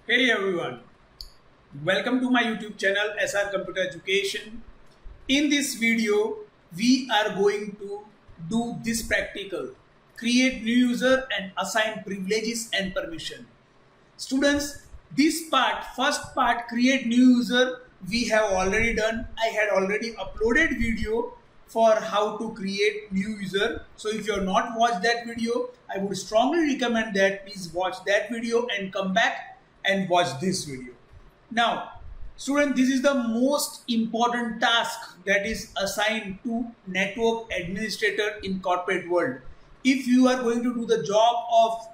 Hey everyone, welcome to my YouTube channel SR Computer Education. In this video, we are going to do this practical. Create new user and assign privileges and permission. Students, this part, first part, create new user, we have already done. I had already uploaded video for how to create new user. So if you have not watched that video, I would strongly recommend that please watch that video and come back and watch this video. Now, student, this is the most important task that is assigned to network administrator in corporate world. If you are going to do the job of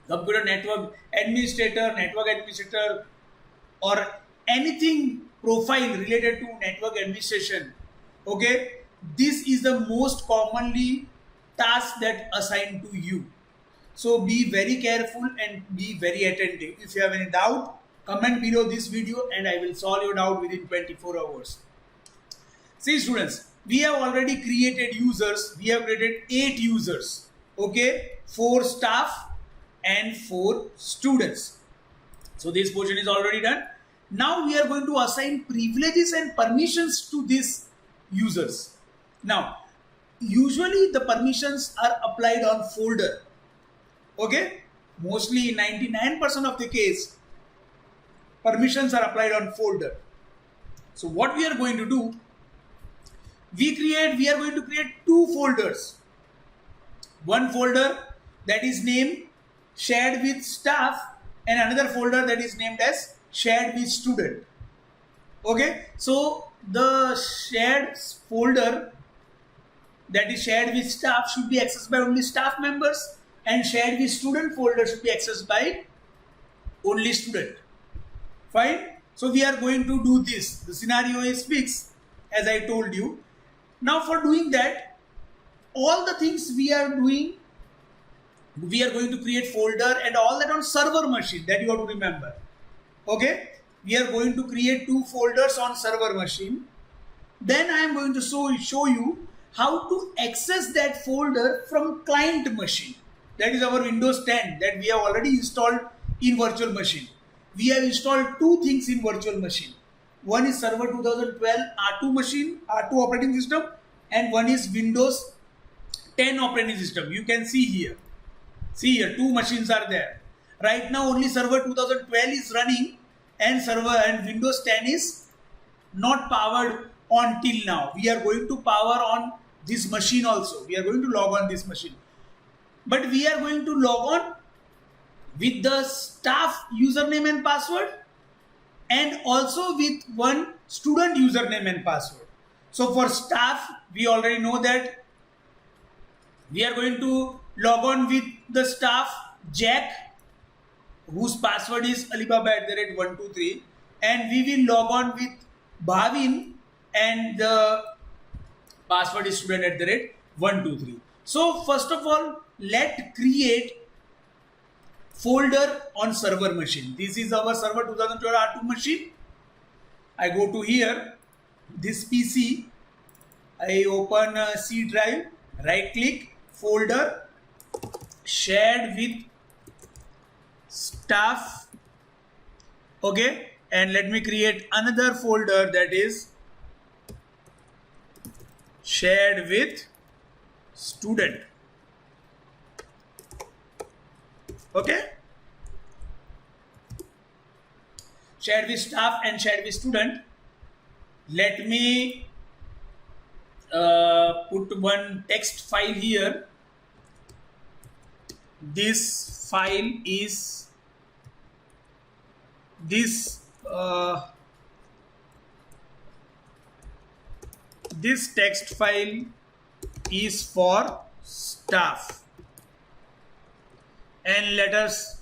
computer network administrator, or anything profile related to network administration, okay, this is the most commonly task that assigned to you. So be very careful and be very attentive. If you have any doubt, comment below this video and I will solve your doubt within 24 hours. See students, we have already created users. We have created 8 users, okay, 4 staff and 4 students. So this portion is already done. Now we are going to assign privileges and permissions to these users. Now, usually the permissions are applied on folder. Okay, mostly 99% of the case, permissions are applied on folder. So what we are going to do, we are going to create 2 folders. One folder that is named shared with staff and another folder that is named as shared with student. Okay, so the shared folder that is shared with staff should be accessed by only staff members, and shared with student folder should be accessed by only student. Fine. So we are going to do this. The scenario is fixed as I told you. Now for doing that, all the things we are doing, we are going to create folder and all that on server machine, that you have to remember. Okay. We are going to create 2 folders on server machine. Then I am going to show you how to access that folder from client machine. That is our Windows 10 that we have already installed in virtual machine. We have installed 2 things in virtual machine. One is Server 2012 R2 machine, R2 operating system, and one is Windows 10 operating system. You can see here. See here, 2 machines are there. Right now only Server 2012 is running and Windows 10 is not powered on till now. We are going to power on this machine also. We are going to log on this machine. But we are going to log on with the staff username and password and also with one student username and password. So for staff, we already know that we are going to log on with the staff Jack, whose password is Alibaba@123, and we will log on with Bhavin and the password is student@123. So first of all, let's create folder on server machine. This is our Server 2012 R2 machine. I go to here, this PC, I open a C drive, right click, folder, shared with staff, okay, and let me create another folder that is shared with student. Okay, shared with staff and shared with student. Let me put one text file here. This file is this text file is for staff, and let us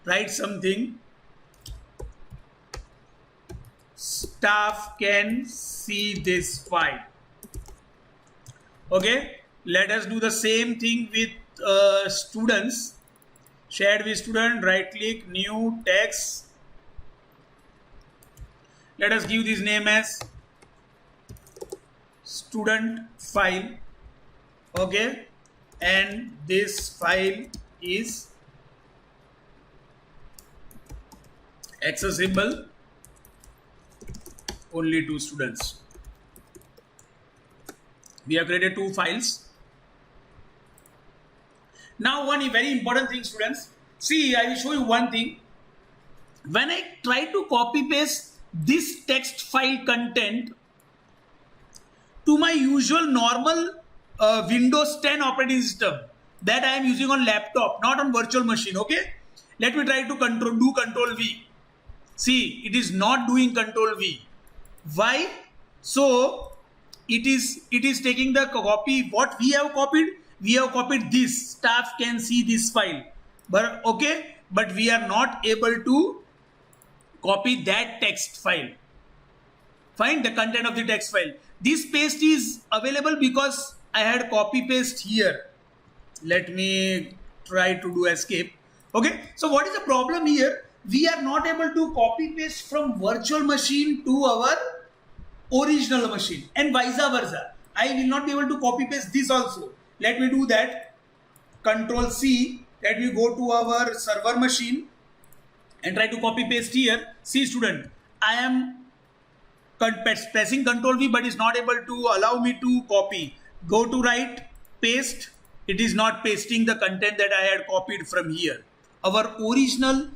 write something. Staff can see this file. Okay, let us do the same thing with students. Shared with student, right click, new text. Let us give this name as student file. Okay, and this file is accessible only to students. We have created 2 files. Now one very important thing, students. See, I will show you one thing. When I try to copy paste this text file content to my usual normal Windows 10 operating system that I am using on laptop, not on virtual machine, okay? Let me try to do Control V. See, it is not doing Control V. Why? So it is taking the copy. What we have copied? We have copied this. Staff can see this file. But okay, but we are not able to copy that text file. Find the content of the text file. This paste is available because I had copy paste here. Let me try to do escape. Okay, so what is the problem here? We are not able to copy paste from virtual machine to our original machine and vice versa. I will not be able to copy paste this also. Let me do that. Control C. Let me go to our server machine and try to copy paste here. See, student, I am pressing Control V, but it's not able to allow me to copy. Go to right, paste. It is not pasting the content that I had copied from here. Our original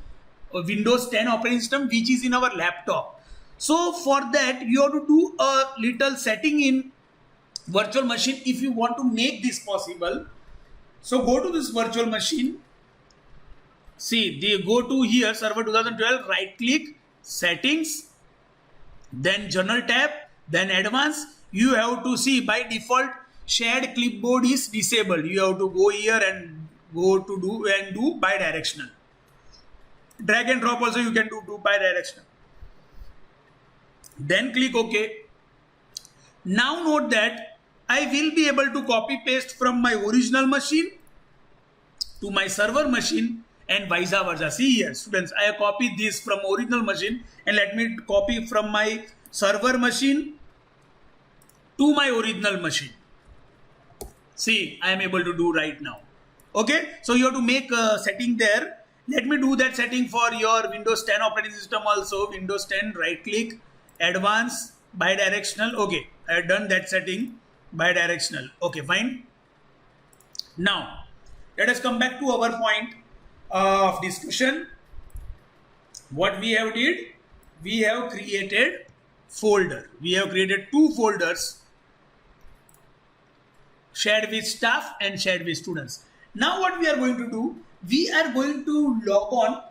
Windows 10 operating system, which is in our laptop. So for that, you have to do a little setting in virtual machine if you want to make this possible. So go to this virtual machine. See, they go to here, server 2012, right click, settings, then general tab, then advanced. You have to see by default shared clipboard is disabled. You have to go here and go to do bi-directional. Drag and drop also you can do bi-directional. Then click OK. Now note that I will be able to copy paste from my original machine to my server machine and vice versa. See here, students, I have copied this from original machine and let me copy from my server machine to my original machine. See, I am able to do right now. Okay, so you have to make a setting there. Let me do that setting for your Windows 10 operating system also. Windows 10, right click, advanced, bi-directional. Okay, I have done that setting, bi-directional. Okay, fine. Now, let us come back to our point of discussion. What we have did, we have created folder. We have created 2 folders, shared with staff and shared with students. Now what we are going to do, we are going to log on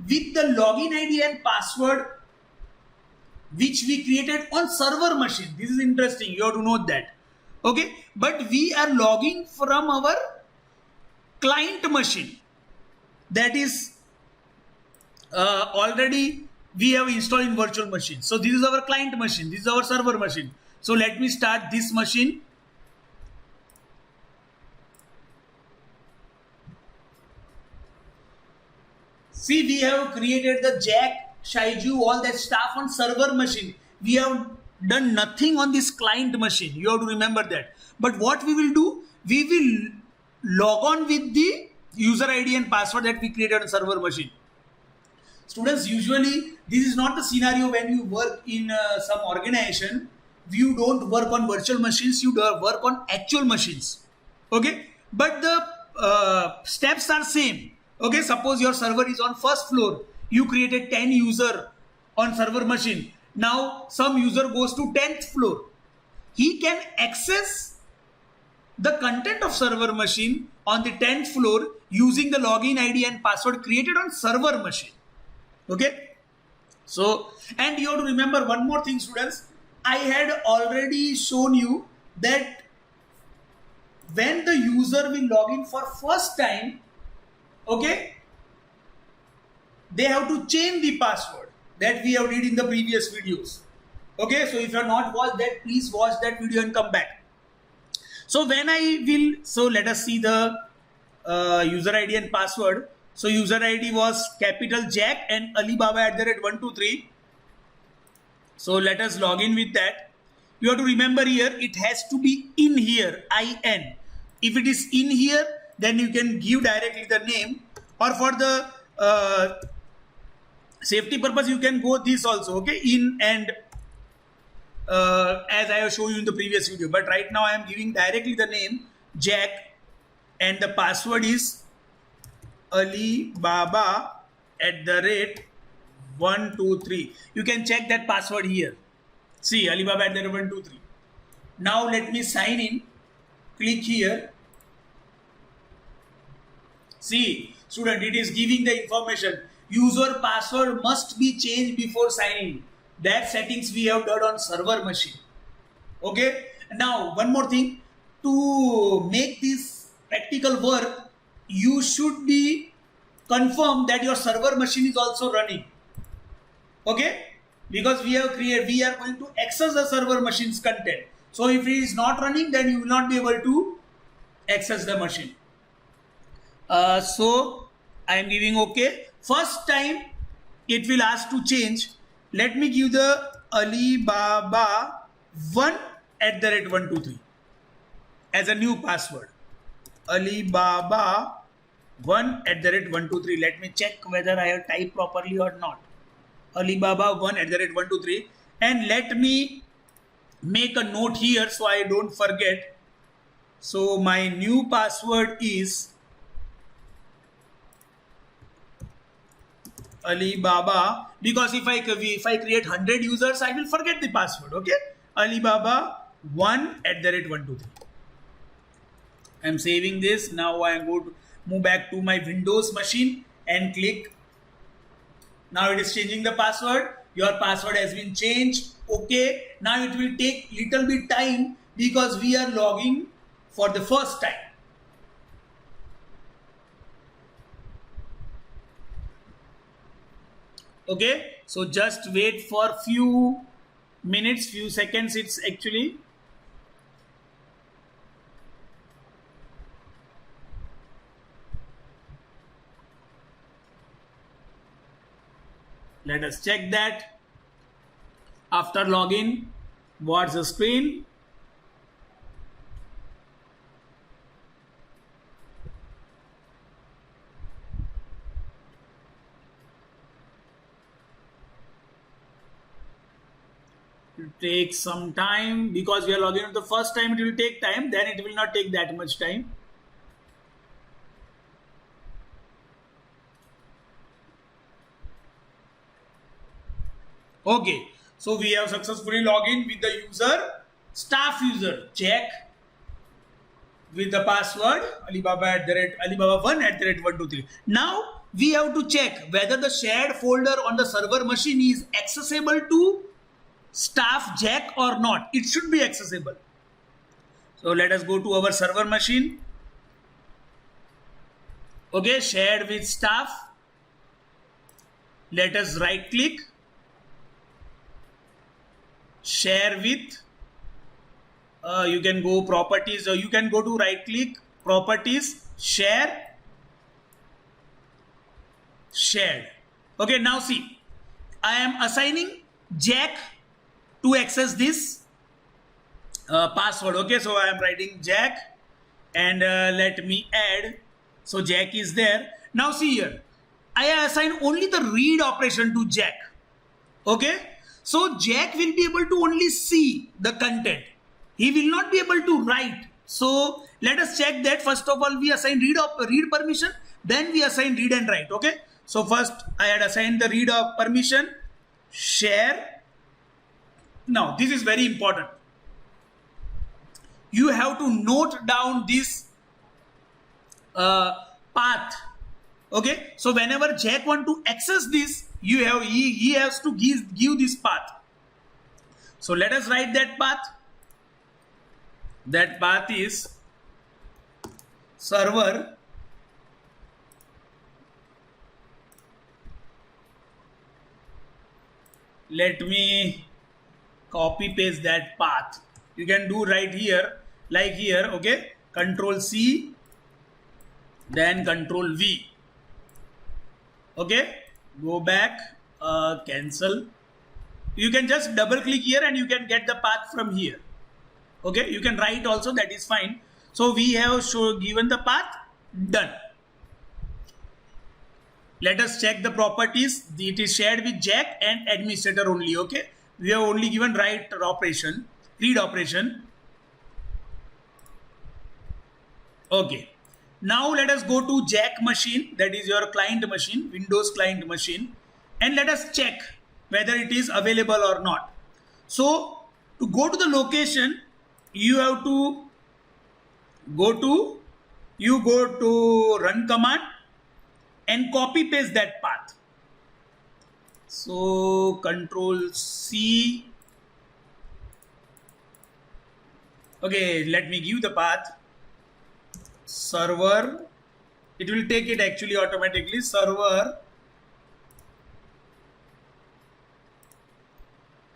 with the login ID and password which we created on server machine. This is interesting, you have to note that. Okay, but we are logging from our client machine, that is already we have installed in virtual machine. So this is our client machine, this is our server machine. So let me start this machine. See, we have created the Jack, Shaiju, all that stuff on server machine. We have done nothing on this client machine. You have to remember that. But what we will do, we will log on with the user ID and password that we created on server machine. Students, usually this is not the scenario when you work in some organization. You don't work on virtual machines, you work on actual machines. Okay, but the steps are same. Okay, suppose your server is on first floor. You created 10 user on server machine. Now some user goes to 10th floor. He can access the content of server machine on the 10th floor using the login ID and password created on server machine. Okay, so, and you have to remember one more thing, students. I had already shown you that when the user will log in for first time, okay, they have to change the password that we have did in the previous videos. Okay, so if you have not watched that, please watch that video and come back. So when I will, so let us see the user ID and password. So user ID was capital Jack and Alibaba @123. So let us log in with that. You have to remember here, it has to be in here, IN. If it is in here, then you can give directly the name, or for the safety purpose you can go this also, okay, in and as I have shown you in the previous video, but right now I am giving directly the name Jack and the password is Alibaba@123. You can check that password here. See, Alibaba@123. Now let me sign in. Click here. See, student, it is giving the information. User password must be changed before signing. That settings we have done on server machine. Okay. Now one more thing. To make this practical work, you should be confirmed that your server machine is also running. Okay. Because we are going to access the server machine's content. So if it is not running, then you will not be able to access the machine. So I am giving OK. First time it will ask to change. Let me give the Alibaba1@123 as a new password. Alibaba1@123. Let me check whether I have typed properly or not. Alibaba1@123, and let me make a note here so I don't forget. So my new password is Alibaba, because if I create 100 users, I will forget the password. Okay, Alibaba1@123. I am saving this. Now I am going to move back to my Windows machine and click. Now it is changing the password. Your password has been changed. Okay. Now it will take little bit time because we are logging for the first time. Okay. So just wait for few minutes, few seconds. It's actually. Let us check that. After login, what's the screen? It will take some time because we are logging in the first time. It will take time. Then it will not take that much time. Okay, so we have successfully logged in with the user, staff user Jack, with the password Alibaba1@123. Now we have to check whether the shared folder on the server machine is accessible to staff Jack or not. It should be accessible. So let us go to our server machine. Okay, shared with staff. Let us right click. Share with, you can go properties, or you can go to right click, properties, share, shared. Okay, now see, I am assigning Jack to access this password. Okay, so I am writing Jack and let me add. So Jack is there. Now see here, I assign only the read operation to Jack. Okay. So Jack will be able to only see the content. He will not be able to write. So let us check that. First of all, we assign read permission. Then we assign read and write. Okay. So first I had assigned the read permission. Share. Now this is very important. You have to note down this path. Okay. So whenever Jack want to access this, he has to give this path. So let us write that path. That path is server let me copy paste that path. You can do right here, like here. Okay, Control C, then Control V. Okay, go back, cancel. You can just double click here and you can get the path from here. Okay, you can write also, that is fine. So we have given the path, done. Let us check the properties. It is shared with Jack and administrator only. Okay, we have only given read operation. Okay, now let us go to Jack machine, that is your client machine, Windows client machine, and let us check whether it is available or not. So to go to the location, you have to go to run command and copy paste that path. So Control C. Okay, let me give the path. Server, it will take it actually automatically. Server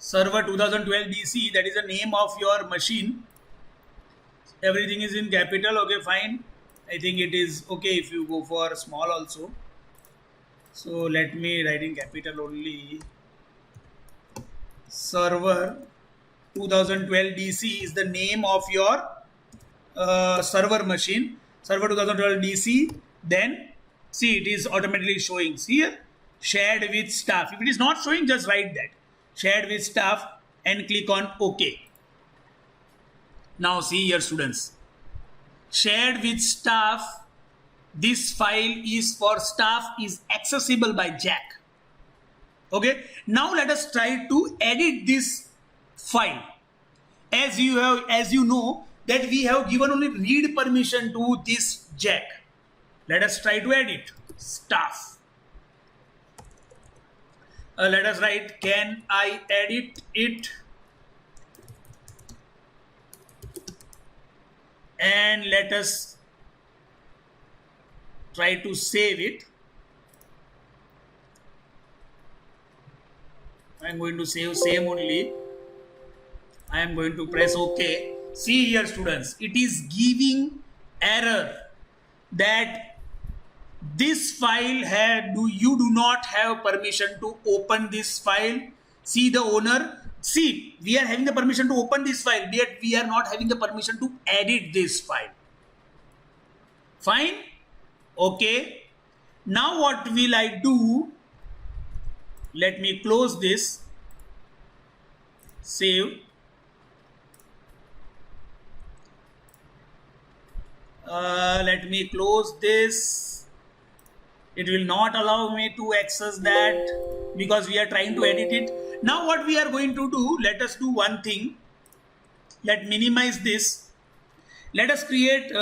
2012 DC, that is the name of your machine. Everything is in capital. Okay, fine. I think it is okay if you go for small also. So let me write in capital only. Server 2012 DC is the name of your server machine. Server 2012 DC. Then see, it is automatically showing. See here, shared with staff. If it is not showing, just write that shared with staff and click on OK. Now see here, students, shared with staff, this file is for staff, is accessible by Jack. Okay, now let us try to edit this file. As you know that we have given only read permission to this Jack. Let us try to edit staff. Let us write, can I edit it? And let us try to save it. I am going to save same only. I am going to press OK. See here, students, it is giving error that this file you do not have permission to open this file. See the owner. See, we are having the permission to open this file, yet we are not having the permission to edit this file. Fine. Okay. Now what will I do? Let me close this. Save. Let me close this. It will not allow me to access that because we are trying to edit it. Now what we are going to do, let us do one thing. Let minimize this. Let us create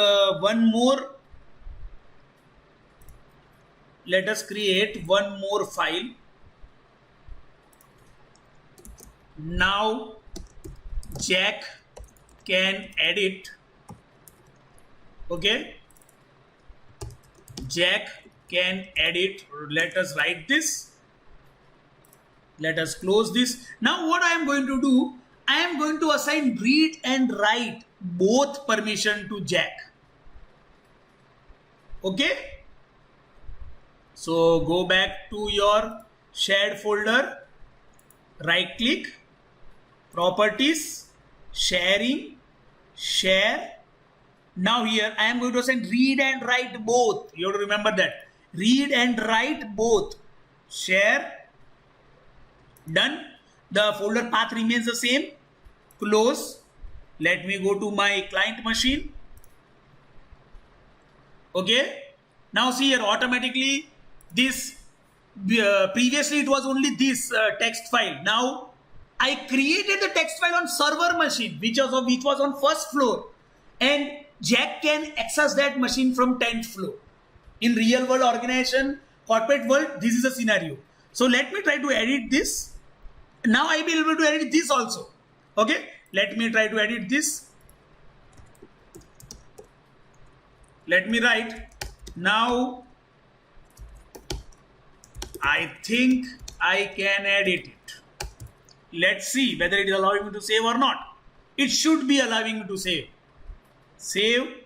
one more. Let us create one more file. Now Jack can edit. Okay, Jack can edit. Let us write this. Let us close this. Now what I am going to do, I am going to assign read and write both permission to Jack. Okay, so go back to your shared folder, right click, properties, sharing, share. Now here I am going to assign read and write both. You have to remember that. Read and write both. Share. Done. The folder path remains the same. Close. Let me go to my client machine. Okay. Now see here, automatically this previously it was only this text file. Now I created the text file on server machine which was on first floor, and Jack can access that machine from 10th floor. In real world organization, corporate world, this is a scenario. So let me try to edit this. Now I will be able to edit this also. Okay, let me try to edit this. Let me write. Now I think I can edit it. Let's see whether it is allowing me to save or not. It should be allowing me to save. Save.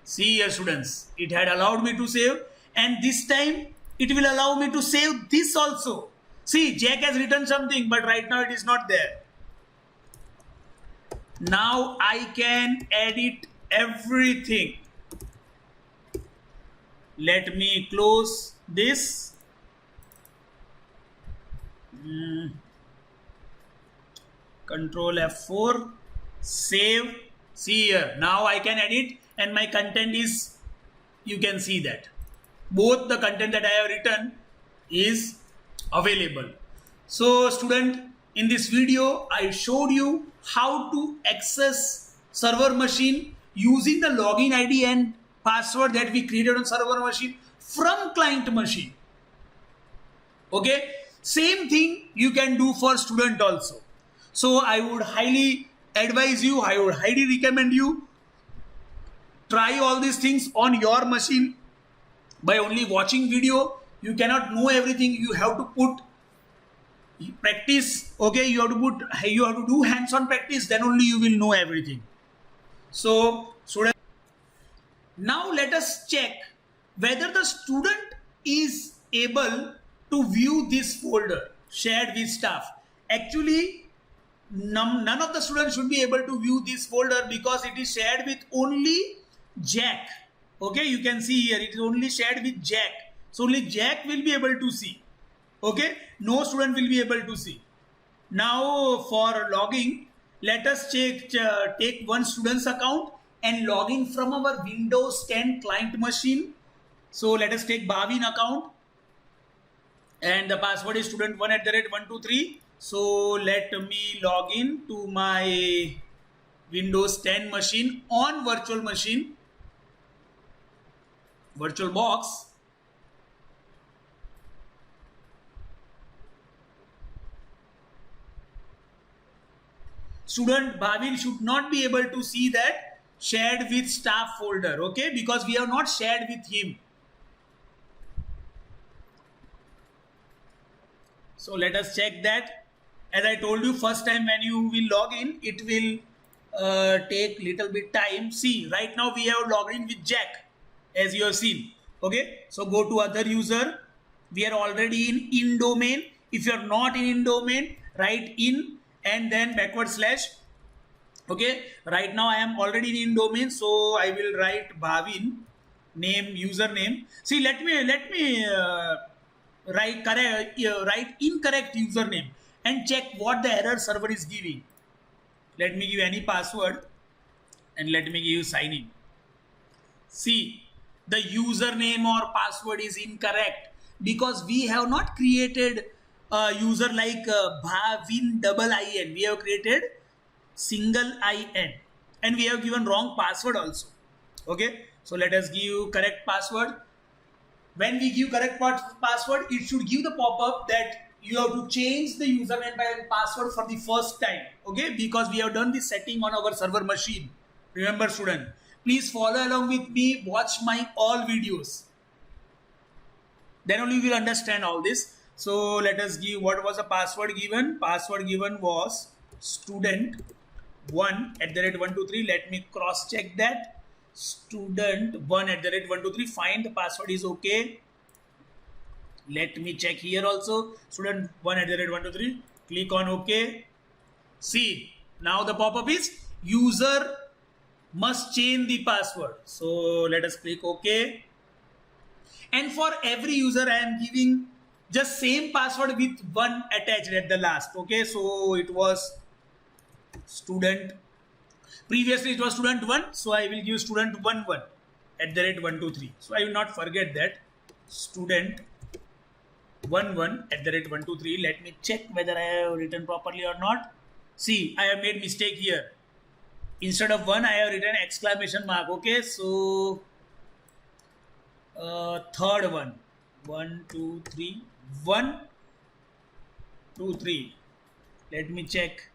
See here, students, it had allowed me to save, and this time it will allow me to save this also. See, Jack has written something, but right now it is not there. Now I can edit everything. Let me close this. Control F4, save. See here, now I can edit and my content is, you can see that both the content that I have written is available. So student, in this video I showed you how to access server machine using the login ID and password that we created on server machine from client machine. Okay, same thing you can do for student also. So I would highly advise you, I would highly recommend you try all these things on your machine. By only watching video you cannot know everything. You have to put practice. Okay, you have to do hands-on practice, then only you will know everything. So student, now let us check whether the student is able to view this folder shared with staff. Actually none of the students should be able to view this folder because it is shared with only Jack. Okay, you can see here it is only shared with Jack, so only Jack will be able to see. Okay, no student will be able to see. Now for logging, let us take one student's account and log in from our Windows 10 client machine. So let us take Bhavin account and the password is student1@123. So let me log in to my Windows 10 machine on virtual machine, VirtualBox. Student Bhavin should not be able to see that shared with staff folder, okay, because we have not shared with him. So let us check that. As I told you, first time when you will log in, it will take little bit time. See, right now we have logged in with Jack, as you have seen. Okay, so go to other user. We are already in domain. If you are not in domain, write in and then /. Okay, right now I am already in domain, so I will write Bhavin name, username. See, let me write incorrect username and check what the error server is giving. Let me give any password and let me give sign in. See, the username or password is incorrect because we have not created a user like Bhavin IN. We have created single IN and we have given wrong password also. Okay, so let us give correct password. When we give correct password, it should give the pop-up that you have to change the username and password for the first time. Okay, because we have done the setting on our server machine. Remember student, please follow along with me, watch my all videos, then only you will understand all this. So let us give, what was the password given? Password given was student1@123. Let me cross check that. Student1@123. Fine, the password is okay. Let me check here also. Student1@123. Click on OK. See, now the pop-up is user must change the password. So let us click OK. And for every user I am giving just same password with one attached at the last. Okay, so it was student. Previously it was student1, so I will give student11@123. So I will not forget that. Student11@123. Let me check whether I have written properly or not. See, I have made mistake here. Instead of 1, I have written exclamation mark. Okay, so third one. 1, 2, 3. 1, 2, 3. Let me check.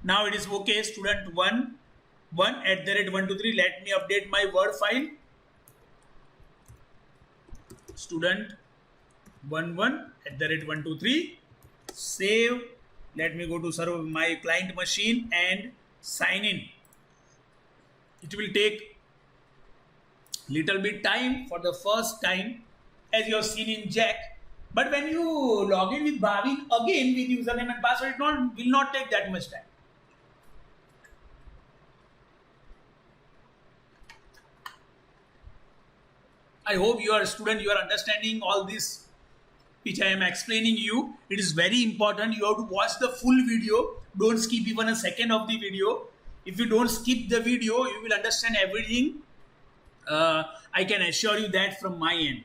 Now it is okay. Student1@123. Let me update my Word file. Student11@123. Save. Let me go to serve my client machine and sign in. It will take little bit time for the first time, as you have seen in Jack. But when you log in with Bhavin again with username and password, it will not take that much time. I hope you are a student, you are understanding all this which I am explaining you. It is very important. You have to watch the full video. Don't skip even a second of the video. If you don't skip the video, you will understand everything. I can assure you that from my end.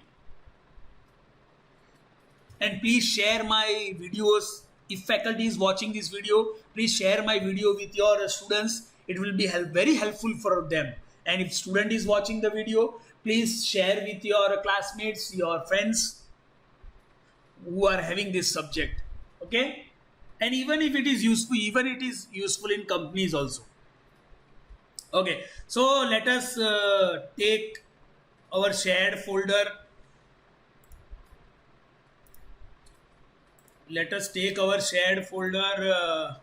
And please share my videos. If faculty is watching this video, please share my video with your students. It will be very helpful for them. And if student is watching the video, please share with your classmates, your friends who are having this subject. Okay? And even if it is useful, even it is useful in companies also. Okay, so let us take our shared folder. Let us take our shared folder.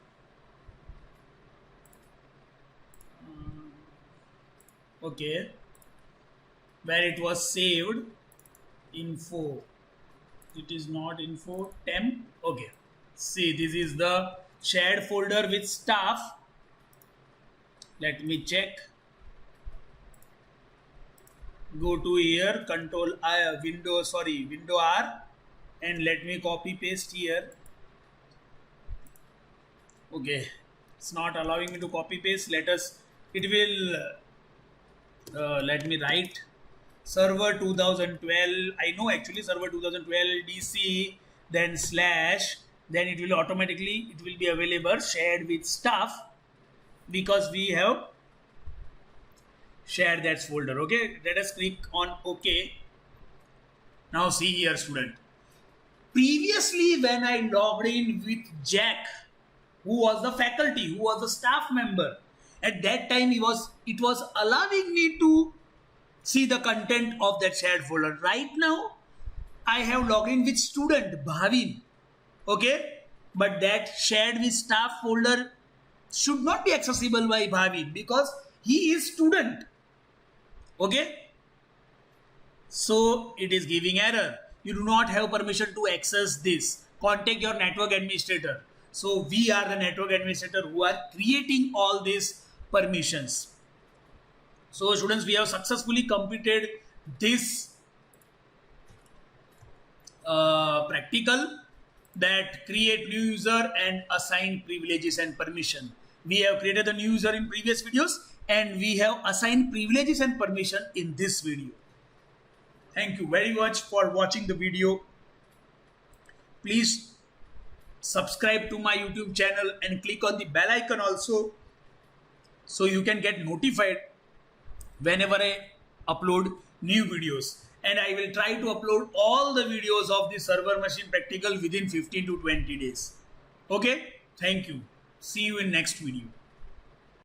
Okay, where it was saved. Info. It is not info. Temp. Okay. See, this is the shared folder with staff. Let me check. Go to here, Control window R, and let me copy paste here. Okay, it's not allowing me to copy paste. Let me write server 2012. I know actually server 2012 DC, then slash, then it will be available shared with staff, because we have shared that folder. Okay, let us click on OK. Now see here, student. Previously, when I logged in with Jack, who was the faculty, who was the staff member, at that time it was allowing me to see the content of that shared folder. Right now, I have logged in with student Bhavin. Okay, but that shared with staff folder should not be accessible by Bhavin because he is student. Okay, so it is giving error. You do not have permission to access this. Contact your network administrator. So we are the network administrator who are creating all these permissions. So students, we have successfully completed this practical, that create new user and assign privileges and permission. We have created a new user in previous videos and we have assigned privileges and permission in this video. Thank you very much for watching the video. Please subscribe to my YouTube channel and click on the bell icon also, so you can get notified whenever I upload new videos. And I will try to upload all the videos of the server machine practical within 15 to 20 days. Okay, thank you. See you in next video.